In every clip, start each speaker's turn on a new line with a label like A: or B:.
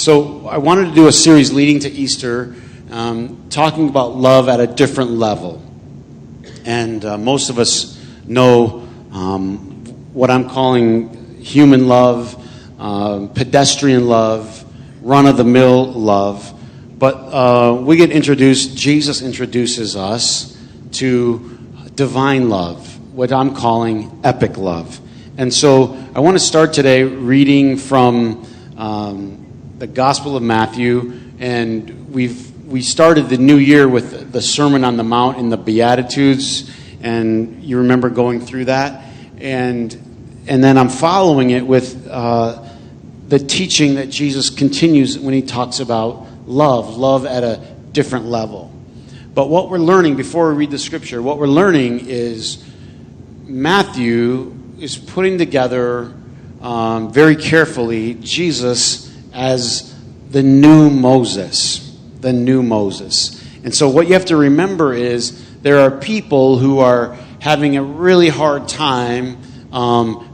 A: So I wanted to do a series leading to Easter, talking about love at a different level. And most of us know what I'm calling human love, pedestrian love, run-of-the-mill love. But we get introduced, Jesus introduces us to divine love, what I'm calling epic love. And so I want to start today reading from the Gospel of Matthew, and we started the new year with the Sermon on the Mount in the Beatitudes, and you remember going through that, and then I'm following it with the teaching that Jesus continues when he talks about love at a different level. But what we're learning, before we read the scripture, what we're learning is Matthew is putting together very carefully Jesus as the new Moses. The new Moses. And so what you have to remember is there are people who are having a really hard time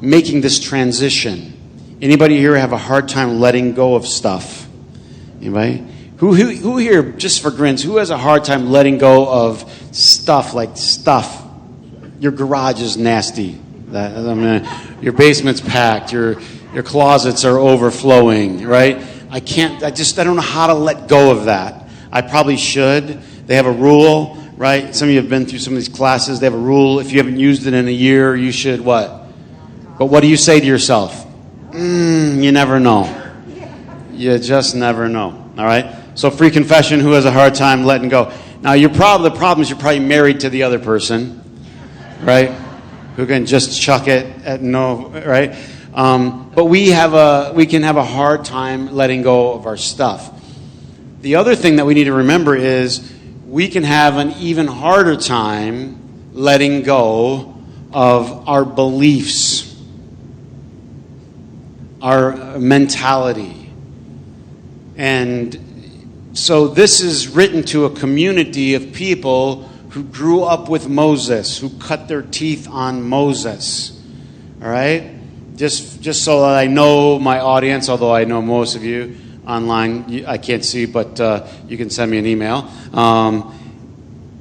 A: making this transition. Anybody here have a hard time letting go of stuff? Anybody? Who here, just for grins, who has a hard time letting go of stuff, like stuff? Your garage is nasty. Your basement's packed. Your closets are overflowing, right? I don't know how to let go of that. I probably should. They have a rule, right? Some of you have been through some of these classes. They have a rule. If you haven't used it in a year, you should what? But what do you say to yourself? You never know. You just never know, all right? So free confession, who has a hard time letting go? Now, the problem is you're probably married to the other person, right? Who can just chuck it at no, right? But we can have a hard time letting go of our stuff. The other thing that we need to remember is we can have an even harder time letting go of our beliefs, our mentality. And so this is written to a community of people who grew up with Moses, who cut their teeth on Moses. All right? Just so that I know my audience, although I know most of you online, I can't see, but you can send me an email.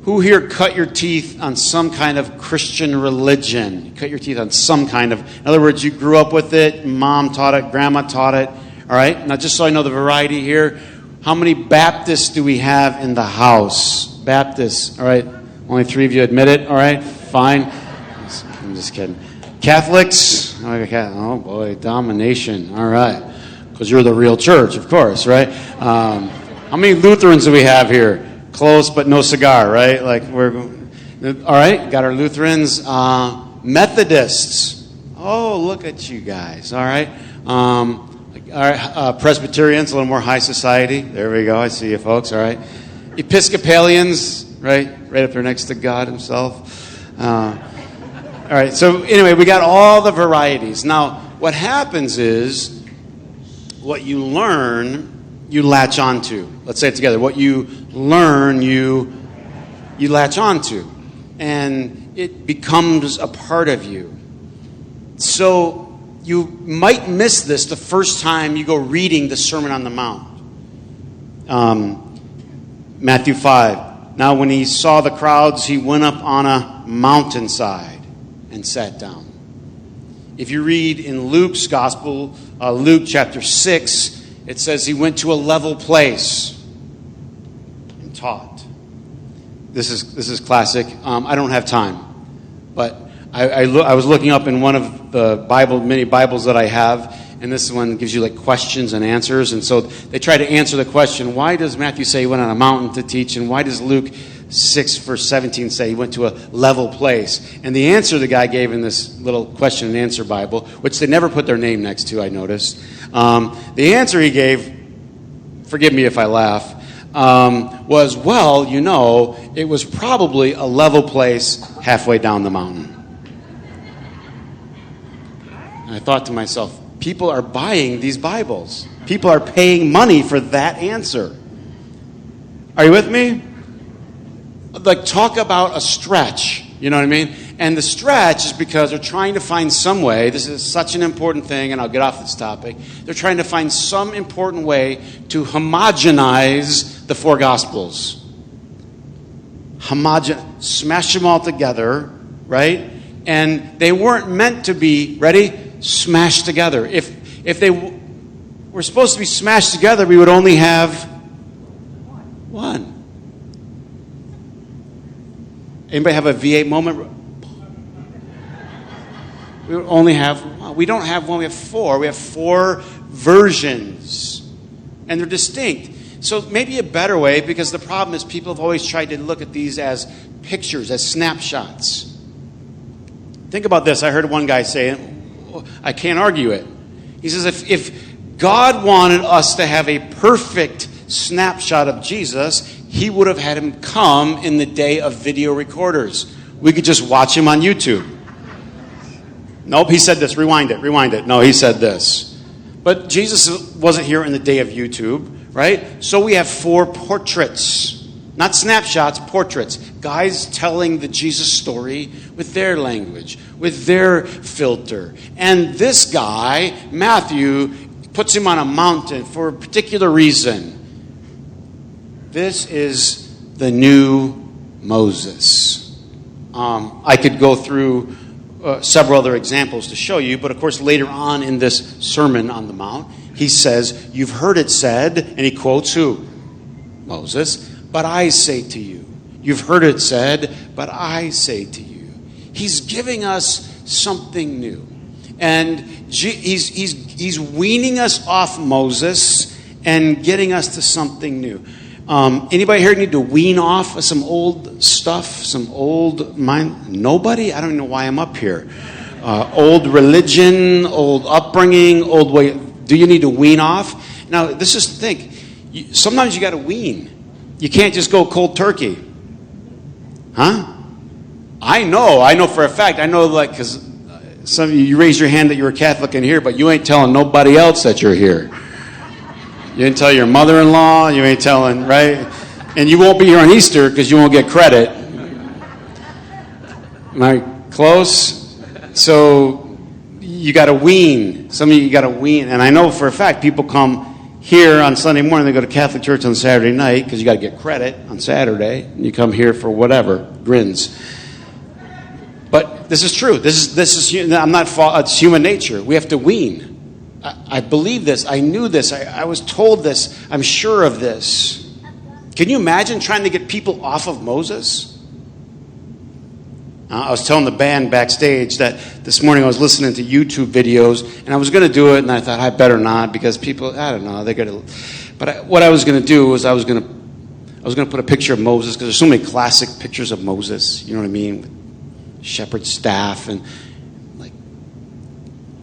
A: Who here cut your teeth on some kind of Christian religion? You cut your teeth on some kind of, in other words, you grew up with it, mom taught it, grandma taught it. All right? Now, just so I know the variety here, how many Baptists do we have in the house? Baptists, all right? Only 3 of you admit it, all right? Fine. I'm just kidding. Catholics? Oh, boy, domination. All right. Because you're the real church, of course, right? How many Lutherans do we have here? Close, but no cigar, right? All right, got our Lutherans. Methodists. Oh, look at you guys, all right? Presbyterians, a little more high society. There we go. I see you folks. All right. Episcopalians, right up there next to God himself. All right. So anyway, we got all the varieties. Now, what happens is what you learn, you latch onto. Let's say it together. What you learn, you latch onto, and it becomes a part of you. So you might miss this the first time you go reading the Sermon on the Mount. Matthew 5. Now when he saw the crowds, he went up on a mountainside and sat down. If you read in Luke's Gospel, Luke chapter 6, it says he went to a level place and taught. This is classic. I don't have time, but I was looking up in one of the many Bibles that I have, and this one gives you like questions and answers. And so they try to answer the question, why does Matthew say he went on a mountain to teach? And why does Luke 6 verse 17 say he went to a level place? And the answer the guy gave in this little question and answer Bible, which they never put their name next to, I noticed. The answer he gave, forgive me if I laugh, was, well, it was probably a level place halfway down the mountain. And I thought to myself, people are buying these Bibles. People are paying money for that answer. Are you with me? Like, talk about a stretch. You know what I mean? And the stretch is because they're trying to find some way, this is such an important thing, and I'll get off this topic, they're trying to find some important way to homogenize the four Gospels. Smash them all together, right? And they weren't meant to be, ready? Smashed together. If they were supposed to be smashed together, we would only have one. Anybody have a V8 moment? We would only have one. We don't have one, we have four. We have four versions. And they're distinct. So maybe a better way, because the problem is people have always tried to look at these as pictures, as snapshots. Think about this. I heard one guy say, I can't argue it. He says, if God wanted us to have a perfect snapshot of Jesus, he would have had him come in the day of video recorders. We could just watch him on YouTube. Nope, he said this. Rewind it. No, he said this. But Jesus wasn't here in the day of YouTube, right? So we have four portraits. Not snapshots, portraits. Guys telling the Jesus story with their language, with their filter. And this guy, Matthew, puts him on a mountain for a particular reason. This is the new Moses. I could go through several other examples to show you, but of course later on in this Sermon on the Mount, he says, you've heard it said, and he quotes who? Moses. But I say to you. You've heard it said, but I say to you. He's giving us something new. And he's weaning us off Moses and getting us to something new. Anybody here need to wean off some old stuff, some old mind? Nobody? I don't even know why I'm up here. Old religion, old upbringing, old way. Do you need to wean off? Now, this is the thing. Sometimes you got to wean. You can't just go cold turkey. Huh? I know for a fact. I know, like, because some of you raised your hand that you were Catholic in here, but you ain't telling nobody else that you're here. You didn't tell your mother-in-law. You ain't telling, right? And you won't be here on Easter because you won't get credit. Am I close? So you got to wean. Some of you got to wean. And I know for a fact people come here on Sunday morning, they go to Catholic church on Saturday night because you got to get credit on Saturday. And you come here for whatever, grins. But this is true. This is I'm not. It's human nature. We have to wean. I believe this. I knew this. I was told this. I'm sure of this. Can you imagine trying to get people off of Moses? I was telling the band backstage that this morning I was listening to YouTube videos, and I was going to do it, and I thought I better not because people, I don't know, they're going to. But what I was going to do was I was going to put a picture of Moses because there's so many classic pictures of Moses. You know what I mean? With shepherd's staff and like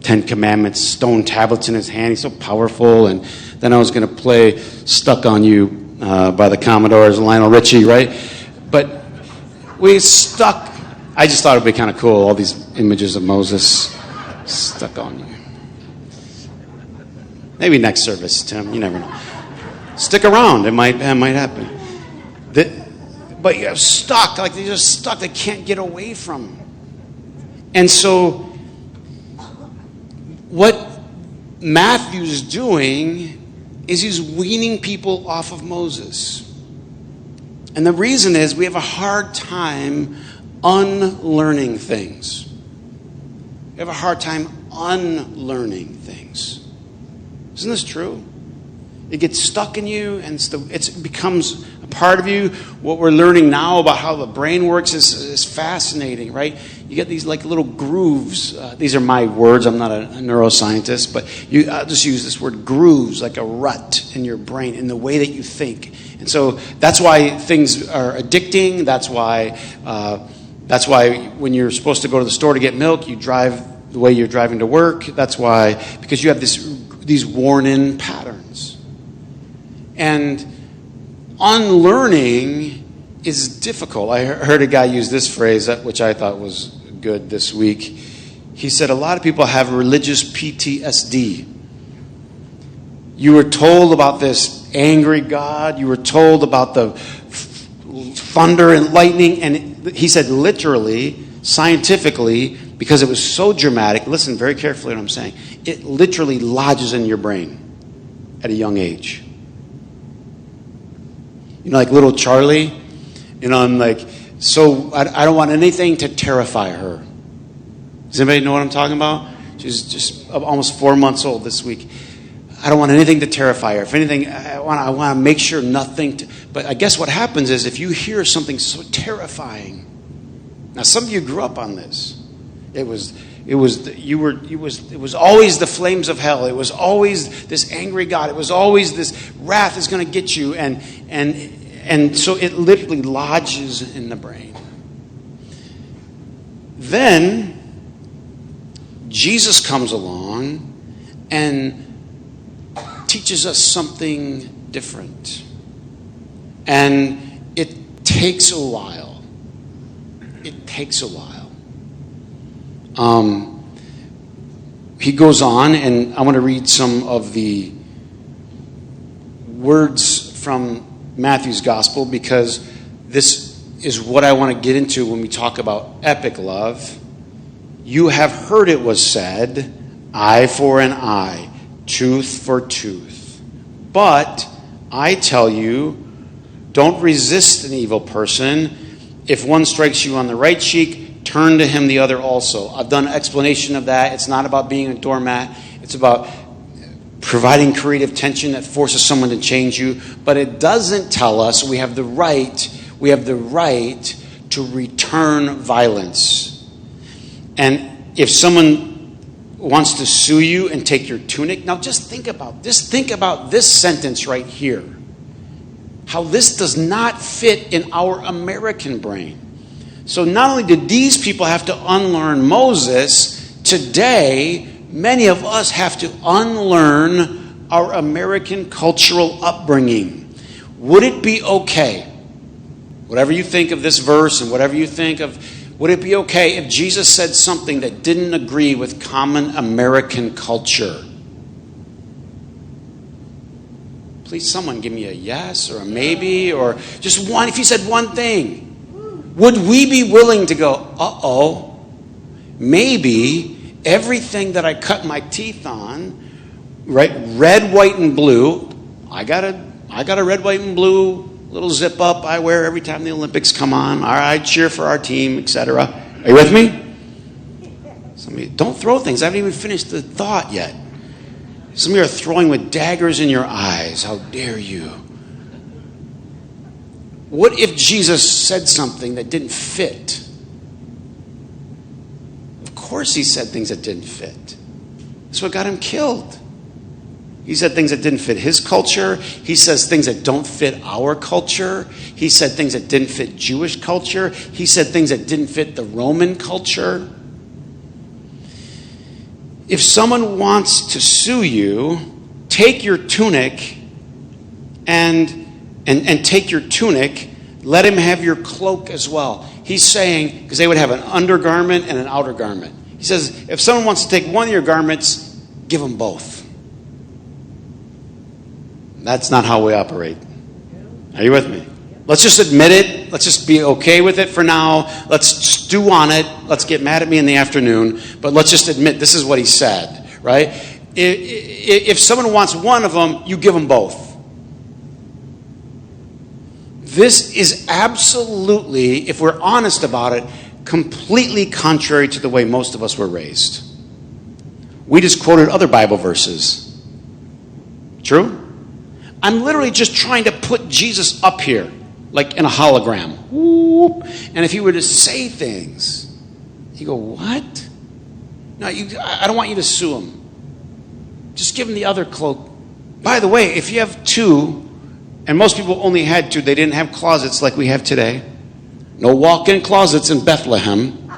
A: 10 Commandments, stone tablets in his hand. He's so powerful. And then I was going to play "Stuck on You" by the Commodores, Lionel Richie, right? But we stuck. I just thought it would be kind of cool, all these images of Moses stuck on you. Maybe next service, Tim. You never know. Stick around. It might happen. But you're stuck. Like they're just stuck. They can't get away from. And so what Matthew's doing is he's weaning people off of Moses. And the reason is we have a hard time unlearning things. We have a hard time unlearning things. Isn't this true? It gets stuck in you and it becomes a part of you. What we're learning now about how the brain works is fascinating, right? You get these like little grooves. These are my words. I'm not a neuroscientist, but I'll just use this word, grooves, like a rut in your brain, in the way that you think. And so that's why things are addicting. That's why when you're supposed to go to the store to get milk, you drive the way you're driving to work. That's why, because you have these worn-in patterns. And unlearning is difficult. I heard a guy use this phrase, which I thought was good this week. He said, a lot of people have religious PTSD. You were told about this angry God. You were told about the thunder and lightning. And he said, literally, scientifically, because it was so dramatic, listen very carefully to what I'm saying, it literally lodges in your brain at a young age. You know, like little Charlie, you know, I'm like, so I don't want anything to terrify her. Does anybody know what I'm talking about? She's just almost 4 months old this week. I don't want anything to terrify her. If anything, I want to make sure nothing. But I guess what happens is if you hear something so terrifying. Now, some of you grew up on this. It was always the flames of hell. It was always this angry God. It was always this wrath is going to get you, and so it literally lodges in the brain. Then Jesus comes along and teaches us something different. And it takes a while. It takes a while. He goes on, and I want to read some of the words from Matthew's gospel, because this is what I want to get into when we talk about epic love. You have heard it was said, eye for an eye, tooth for tooth. But I tell you, don't resist an evil person. If one strikes you on the right cheek, turn to him the other also. I've done an explanation of that. It's not about being a doormat. It's about providing creative tension that forces someone to change you. But it doesn't tell us we have the right to return violence. And if someone wants to sue you and take your tunic, now just think about this sentence right here. How this does not fit in our American brain. So not only did these people have to unlearn Moses, today many of us have to unlearn our American cultural upbringing. Would it be okay, whatever you think of this verse and whatever you think of, would it be okay if Jesus said something that didn't agree with common American culture? Please, someone give me a yes or a maybe or just one. If he said one thing, would we be willing to go, uh-oh, maybe everything that I cut my teeth on, right, red, white, and blue, I got a red, white, and blue little zip up I wear every time the Olympics come on. All right, cheer for our team, etc. Are you with me? Some of you, don't throw things. I haven't even finished the thought yet. Some of you are throwing with daggers in your eyes. How dare you? What if Jesus said something that didn't fit? Of course he said things that didn't fit. That's what got him killed. He said things that didn't fit his culture. He says things that don't fit our culture. He said things that didn't fit Jewish culture. He said things that didn't fit the Roman culture. If someone wants to sue you, take your tunic and take your tunic. Let him have your cloak as well. He's saying, because they would have an undergarment and an outer garment. He says, if someone wants to take one of your garments, give them both. That's not how we operate. Are you with me? Let's just admit it. Let's just be okay with it for now. Let's stew on it. Let's get mad at me in the afternoon. But let's just admit this is what he said, right? If someone wants one of them, you give them both. This is absolutely, if we're honest about it, completely contrary to the way most of us were raised. We just quoted other Bible verses. True? I'm literally just trying to put Jesus up here, like in a hologram. Whoop. And if he were to say things, you go, what? No, I don't want you to sue him. Just give him the other cloak. By the way, if you have two, and most people only had two, they didn't have closets like we have today. No walk-in closets in Bethlehem.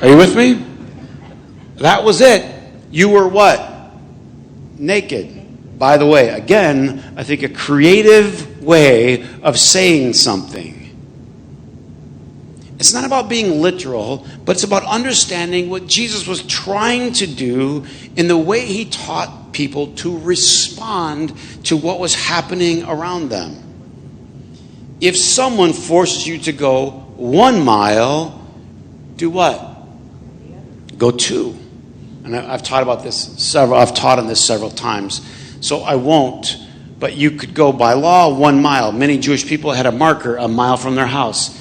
A: Are you with me? That was it. You were what? Naked. By the way, again, I think a creative way of saying something. It's not about being literal, but it's about understanding what Jesus was trying to do in the way he taught people to respond to what was happening around them. If someone forces you to go 1 mile, do what? Go to. And I've taught on this several times, so I won't. But you could go by law 1 mile. Many Jewish people had a marker a mile from their house.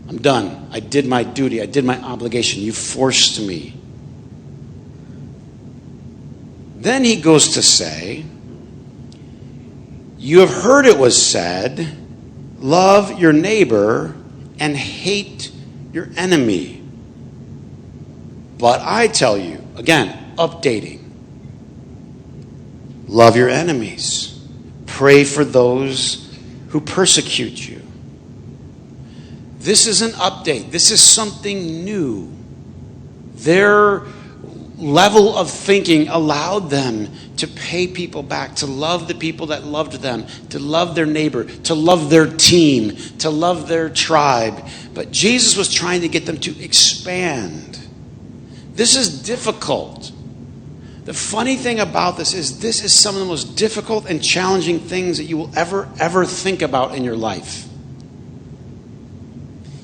A: I'm done. I did my duty. I did my obligation. You forced me. Then he goes to say, you have heard it was said, love your neighbor and hate your enemy. But I tell you, again, updating, love your enemies. Pray for those who persecute you. This is an update. This is something new. Their level of thinking allowed them to pay people back, to love the people that loved them, to love their neighbor, to love their team, to love their tribe. But Jesus was trying to get them to expand. This is difficult. The funny thing about this is some of the most difficult and challenging things that you will ever think about in your life.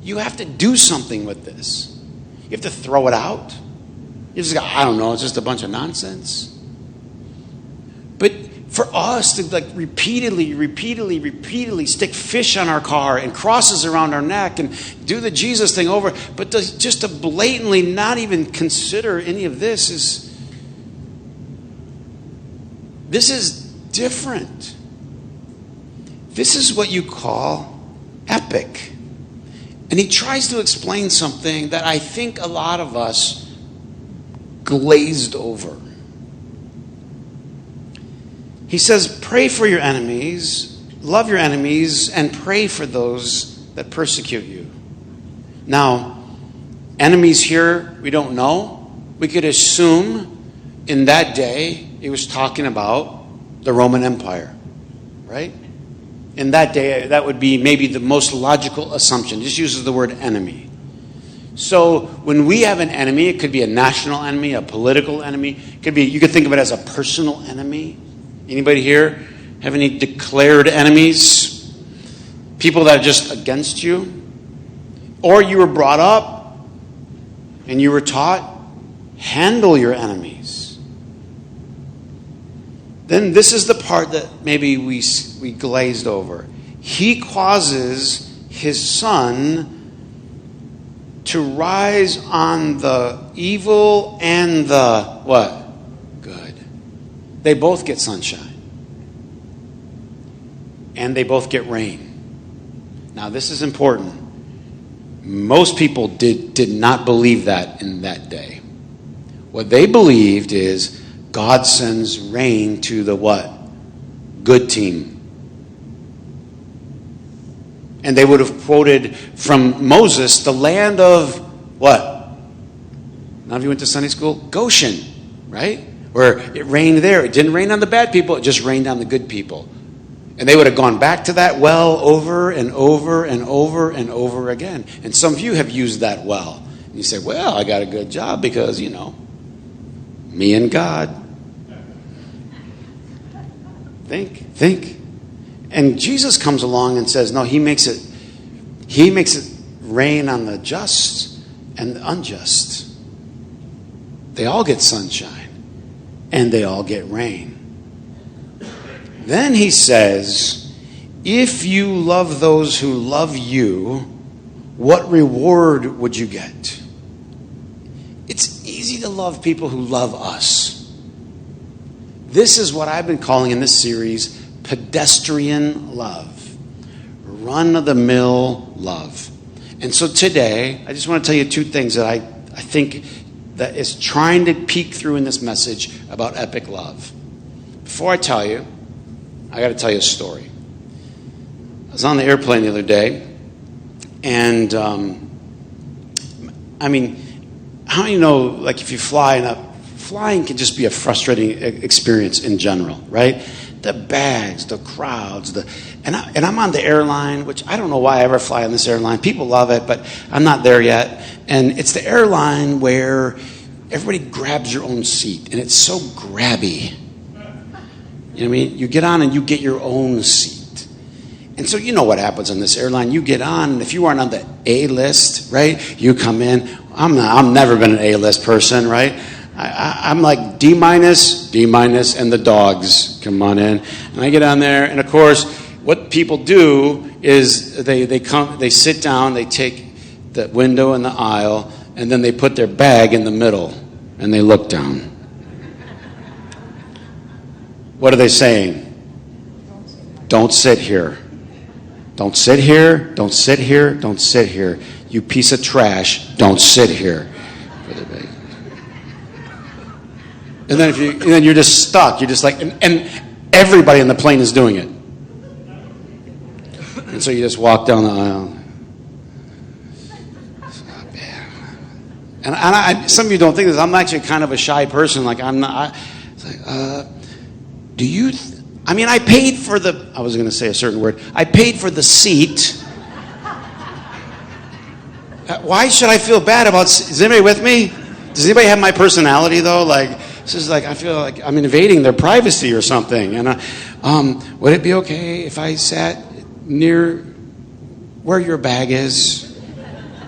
A: You have to do something with this. You have to throw it out. You just go, I don't know, it's just a bunch of nonsense. But for us to repeatedly stick fish on our car and crosses around our neck and do the Jesus thing over, but just to blatantly not even consider any of this is different. This is what you call epic. And he tries to explain something that I think a lot of us glazed over. He says, pray for your enemies, love your enemies, and pray for those that persecute you. Now, enemies here, we don't know. We could assume in that day, he was talking about the Roman Empire, right? In that day, that would be maybe the most logical assumption. Just uses the word enemy. So when we have an enemy, it could be a national enemy, a political enemy. You could think of it as a personal enemy. Anybody here have any declared enemies? People that are just against you? Or you were brought up and you were taught, handle your enemies. Then this is the part that maybe we glazed over. He causes his son to rise on the evil and the what? Good. They both get sunshine. And they both get rain. Now this is important. Most people did not believe that in that day. What they believed is God sends rain to the what? Good team. And they would have quoted from Moses, the land of what? None of you went to Sunday school? Goshen, right? Where it rained there. It didn't rain on the bad people. It just rained on the good people. And they would have gone back to that well over and over and over and over again. And some of you have used that well. And you say, well, I got a good job because, me and God. Think. And Jesus comes along and says, no, he makes it rain on the just and the unjust. They all get sunshine and they all get rain. Then he says, if you love those who love you, what reward would you get? It's easy to love people who love us. This is what I've been calling in this series pedestrian love. Run-of-the-mill love. And so today, I just want to tell you two things that I think that is trying to peek through in this message about epic love. Before I tell you, I got to tell you a story. I was on the airplane the other day, and how many know, like if you flying can just be a frustrating experience in general, right? The bags, the crowds, and I'm on the airline, which I don't know why I ever fly on this airline. People love it, but I'm not there yet. And it's the airline where everybody grabs your own seat, and it's so grabby. You know what I mean? You get on and you get your own seat. And so you know what happens on this airline. You get on, and if you aren't on the A list, right, you come in. I'm never been an A list person, right? I'm like D minus, and the dogs come on in. And I get on there, and of course, what people do is they sit down, they take the window and the aisle, and then they put their bag in the middle, and they look down. What are they saying? Don't sit here. Don't sit here. Don't sit here. Don't sit here. You piece of trash. Don't sit here. And then you're just stuck. You're just like, and everybody on the plane is doing it. And so you just walk down the aisle. And some of you don't think this. I'm actually kind of a shy person. Like I'm not. It's like, do you? I paid for the. I was going to say a certain word. I paid for the seat. Why should I feel bad about? Is anybody with me? Does anybody have my personality though? Like this is like I feel like I'm invading their privacy or something. And would it be okay if I sat near where your bag is?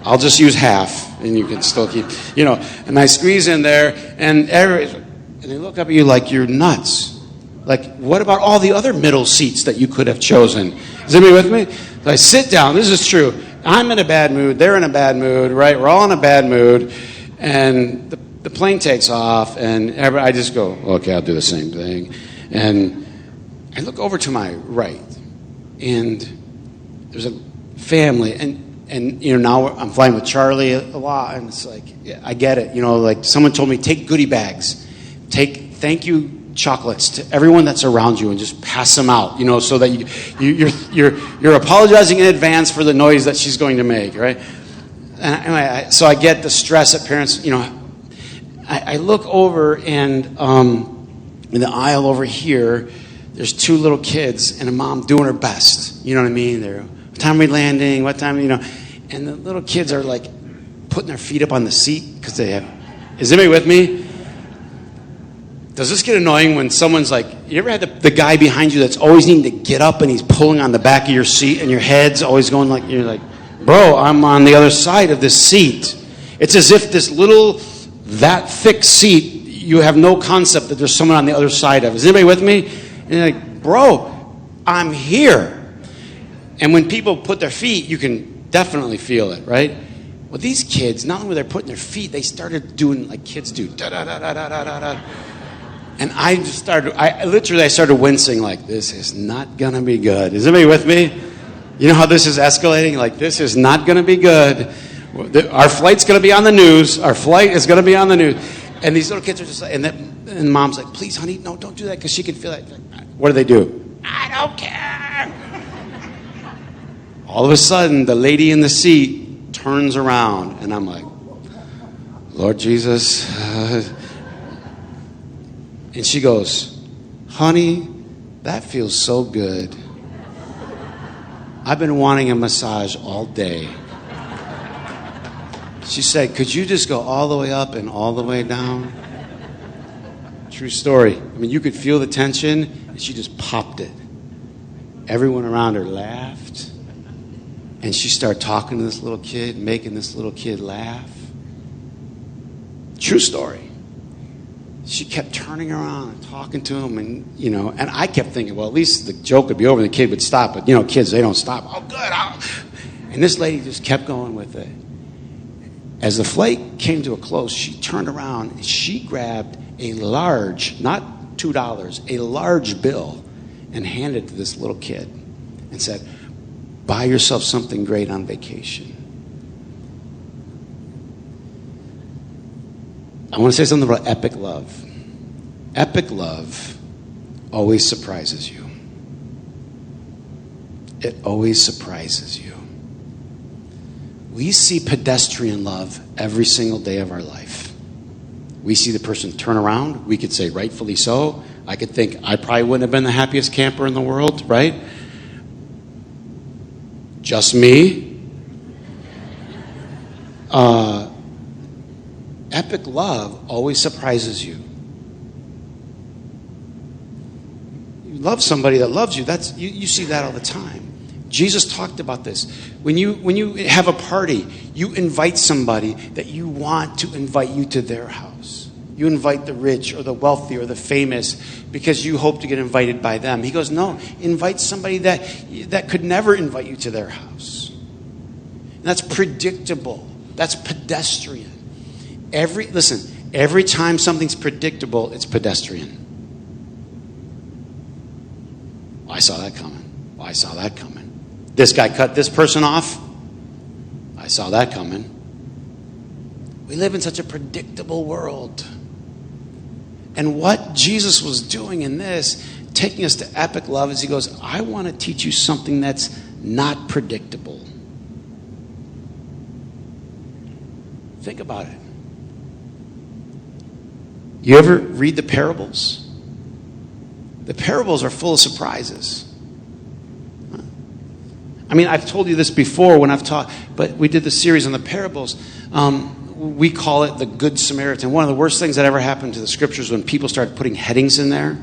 A: I'll just use half, and you can still keep, And I squeeze in there, and they look up at you like you're nuts. Like, what about all the other middle seats that you could have chosen? Is anybody with me? So I sit down. This is true. I'm in a bad mood. They're in a bad mood, right? We're all in a bad mood. And the plane takes off, and I just go, okay, I'll do the same thing. And I look over to my right, and there's a family, and now I'm flying with Charlie a lot, and it's like, yeah, I get it. Like someone told me, take goodie bags. Take thank you chocolates to everyone that's around you and just pass them out, so that you're apologizing in advance for the noise that she's going to make, right? And so I get the stress that parents, I look over, and in the aisle over here, there's two little kids and a mom doing her best. You know what I mean? They're, what time are we landing? What time, And the little kids are like putting their feet up on the seat because they have. Is anybody with me? Does this get annoying when someone's like, you ever had the guy behind you that's always needing to get up and he's pulling on the back of your seat and your head's always going like, you're like, bro, I'm on the other side of this seat. It's as if this little, that thick seat, you have no concept that there's someone on the other side of. Is anybody with me? And you're like, bro, I'm here. And when people put their feet, you can definitely feel it, right? Well, these kids, not only were they putting their feet, they started doing like kids do, da-da-da-da-da-da-da. And I started wincing like, this is not going to be good. Is anybody with me? You know how this is escalating? Like, this is not going to be good. Our flight's going to be on the news. Our flight is going to be on the news. And these little kids are just like, and mom's like, please, honey, no, don't do that, because she can feel that. What do? I don't care. All of a sudden, the lady in the seat turns around, and I'm like, Lord Jesus. And she goes, honey, that feels so good. I've been wanting a massage all day. She said, could you just go all the way up and all the way down? True story. You could feel the tension, and she just popped it. Everyone around her laughed. And she started talking to this little kid, making this little kid laugh. True story. She kept turning around and talking to him, and I kept thinking, well, at least the joke would be over and the kid would stop. But, kids, they don't stop. Oh, good. And this lady just kept going with it. As the flight came to a close, she turned around and she grabbed a large, not $2, a large bill and handed it to this little kid and said, buy yourself something great on vacation. I want to say something about epic love. Epic love always surprises you. It always surprises you. We see pedestrian love every single day of our life. We see the person turn around. We could say rightfully so. I could think I probably wouldn't have been the happiest camper in the world, right? Just me. Epic love always surprises you. You love somebody that loves you. You see that all the time. Jesus talked about this. When you have a party, you invite somebody that you want to invite you to their house. You invite the rich or the wealthy or the famous because you hope to get invited by them. He goes, no, invite somebody that could never invite you to their house. And that's predictable. That's pedestrian. Every time something's predictable, it's pedestrian. Well, I saw that coming. Well, I saw that coming. This guy cut this person off. I saw that coming. We live in such a predictable world. And what Jesus was doing in this, taking us to epic love, is he goes, I want to teach you something that's not predictable. Think about it. You ever read the parables? The parables are full of surprises. I mean, I've told you this before when I've taught, but we did the series on the parables. We call it the Good Samaritan. One of the worst things that ever happened to the scriptures when people started putting headings in there.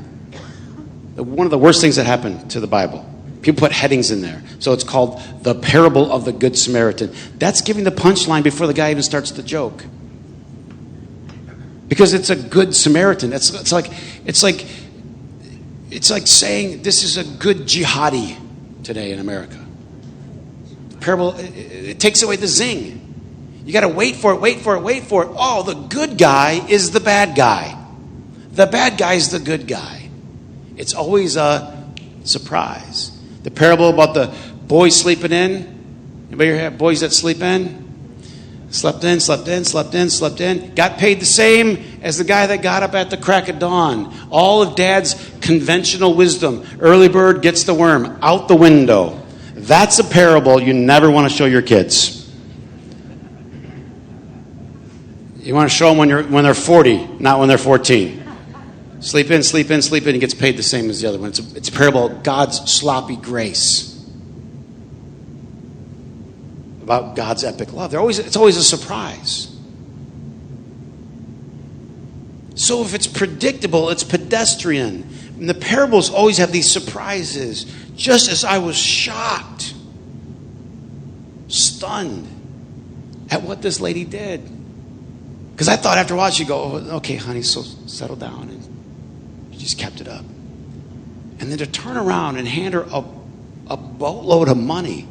A: One of the worst things that happened to the Bible. People put headings in there. So it's called the parable of the Good Samaritan. That's giving the punchline before the guy even starts the joke. Because it's a good Samaritan. It's like saying this is a good jihadi today in America. Parable, it takes away the zing. You got to wait for it. Oh, the good guy is the bad guy. The bad guy is the good guy. It's always a surprise. The parable about the boys sleeping in. Anybody here have boys that sleep in? Slept in. Got paid the same as the guy that got up at the crack of dawn. All of Dad's conventional wisdom. Early bird gets the worm. Out the window. That's a parable you never want to show your kids. You want to show them when they're 40, not when they're 14. Sleep in. He gets paid the same as the other one. It's a parable of God's sloppy grace. About God's epic love. It's always a surprise. So if it's predictable, it's pedestrian. And the parables always have these surprises. Just as I was shocked, stunned at what this lady did. Because I thought after a while she'd go, oh, okay, honey, so settle down. And she just kept it up. And then to turn around and hand her a boatload of money,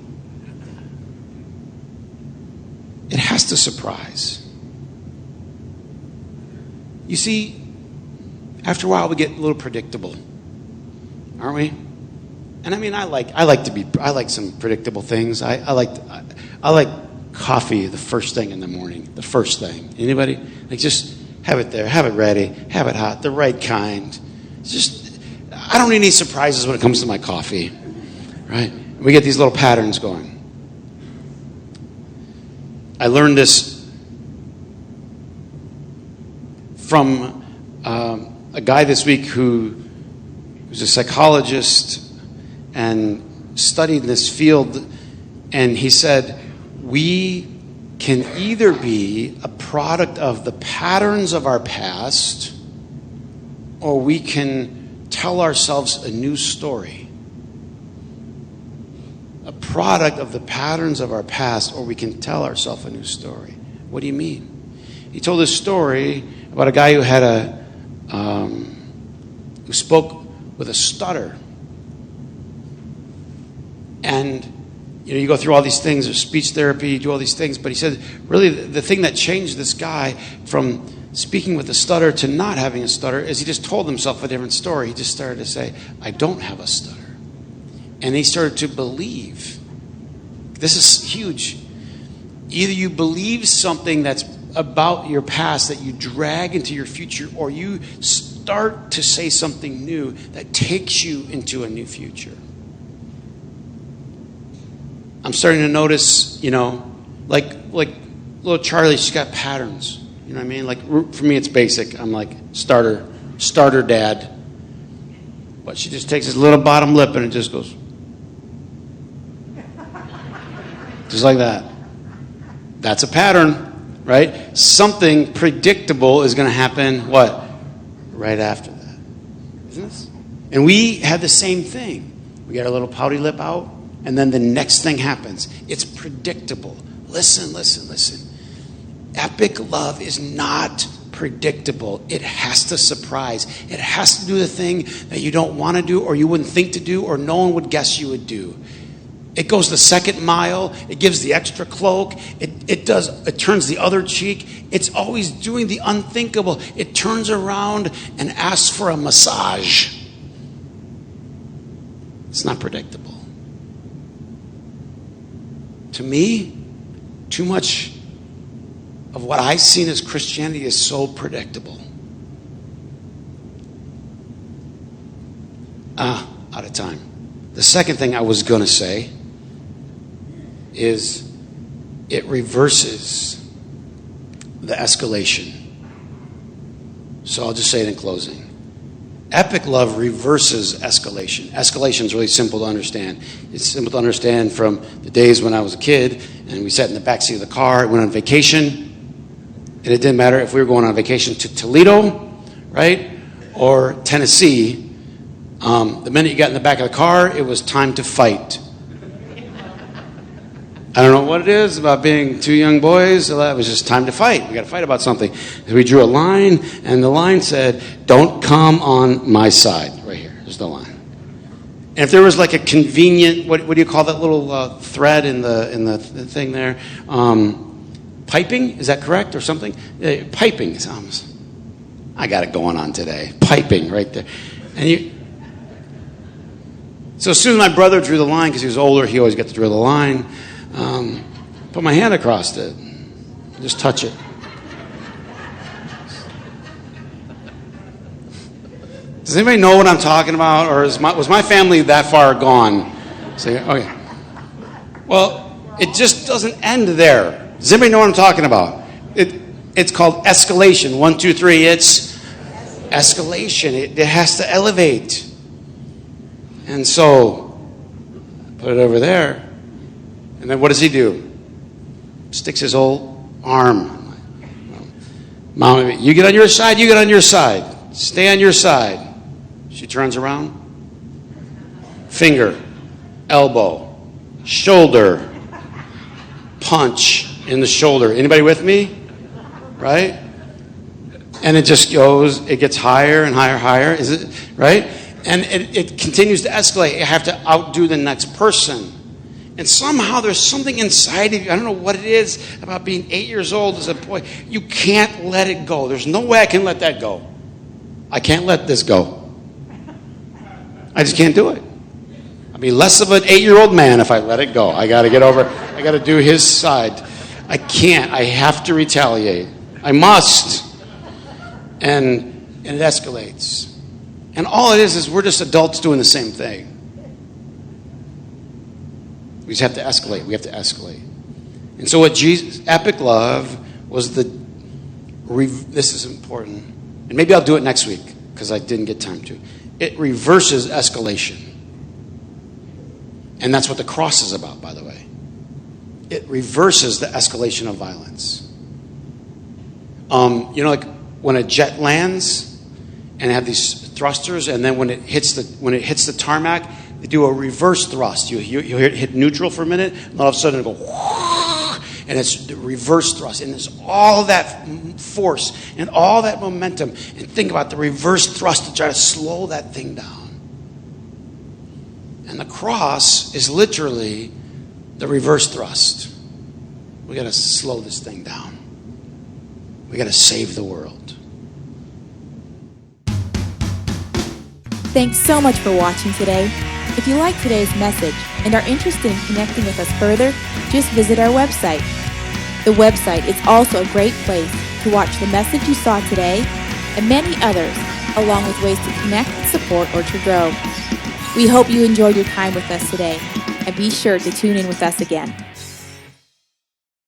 A: it has to surprise. You see, after a while we get a little predictable, aren't we? And I mean, I like some predictable things. I like coffee the first thing in the morning. The first thing. Anybody? Like, just have it there, have it ready, have it hot, the right kind. I don't need any surprises when it comes to my coffee, right? We get these little patterns going. I learned this from a guy this week who was a psychologist and studied in this field, and he said, we can either be a product of the patterns of our past, or we can tell ourselves a new story. A product of the patterns of our past, or we can tell ourselves a new story. What do you mean? He told this story about a guy who had who spoke with a stutter. And you go through all these things, there's speech therapy, you do all these things, but he said really the thing that changed this guy from speaking with a stutter to not having a stutter is he just told himself a different story. He just started to say, I don't have a stutter. And he started to believe. This is huge. Either you believe something that's about your past that you drag into your future, or you start to say something new that takes you into a new future. I'm starting to notice, like little Charlie, she's got patterns. You know what I mean? Like, for me, it's basic. I'm like, starter dad. But she just takes his little bottom lip and it just goes. Just like that. That's a pattern, right? Something predictable is going to happen, what? Right after that. Isn't this? And we have the same thing. We got our little pouty lip out. And then the next thing happens. It's predictable. Listen. Epic love is not predictable. It has to surprise. It has to do the thing that you don't want to do or you wouldn't think to do or no one would guess you would do. It goes the second mile. It gives the extra cloak. It turns the other cheek. It's always doing the unthinkable. It turns around and asks for a massage. It's not predictable. To me, too much of what I've seen as Christianity is so predictable. Out of time. The second thing I was going to say is it reverses the escalation. So I'll just say it in closing. Epic love reverses escalation. Escalation is really simple to understand. It's simple to understand from the days when I was a kid and we sat in the backseat of the car, went on vacation, and it didn't matter if we were going on vacation to Toledo, right, or Tennessee. The minute you got in the back of the car, it was time to fight. I don't know what it is about being two young boys. It was just time to fight. We got to fight about something. We drew a line, and the line said, "Don't come on my side." Right here. There's the line. And if there was like a convenient, what do you call that little thread in the thing there? Piping, is that correct or something? Piping. I got it going on today. Piping right there. So as soon as my brother drew the line, because he was older, he always got to draw the line. Put my hand across it. Just touch it. Does anybody know what I'm talking about? Or was my family that far gone? Say, okay. Well, it just doesn't end there. Does anybody know what I'm talking about? It's called escalation. 1, 2, 3. It's escalation. It has to elevate. And so, put it over there. And then what does he do? Sticks his whole arm. Mom, you get on your side, you get on your side. Stay on your side. She turns around. Finger, elbow, shoulder, punch in the shoulder. Anybody with me? Right? And it just goes, it gets higher and higher. Is it right? And it continues to escalate. You have to outdo the next person. And somehow there's something inside of you. I don't know what it is about being 8 years old as a boy. You can't let it go. There's no way I can let that go. I can't let this go. I just can't do it. I'll be less of an 8-year-old man if I let it go. I got to get over. I got to do his side. I can't. I have to retaliate. I must. And it escalates. And all it is we're just adults doing the same thing. We just have to escalate. We have to escalate. And so what epic love was this is important. And maybe I'll do it next week because I didn't get time to. It reverses escalation. And that's what the cross is about, by the way. It reverses the escalation of violence. Like when a jet lands and have these thrusters, and then when it hits the tarmac, they do a reverse thrust. You hit neutral for a minute, and all of a sudden it goes, and it's the reverse thrust, and it's all that force and all that momentum. And think about the reverse thrust to try to slow that thing down. And the cross is literally the reverse thrust. We got to slow this thing down. We got to save the world.
B: Thanks so much for watching today. If you like today's message and are interested in connecting with us further, just visit our website. The website is also a great place to watch the message you saw today and many others, along with ways to connect, support, or to grow. We hope you enjoyed your time with us today, and be sure to tune in with us again.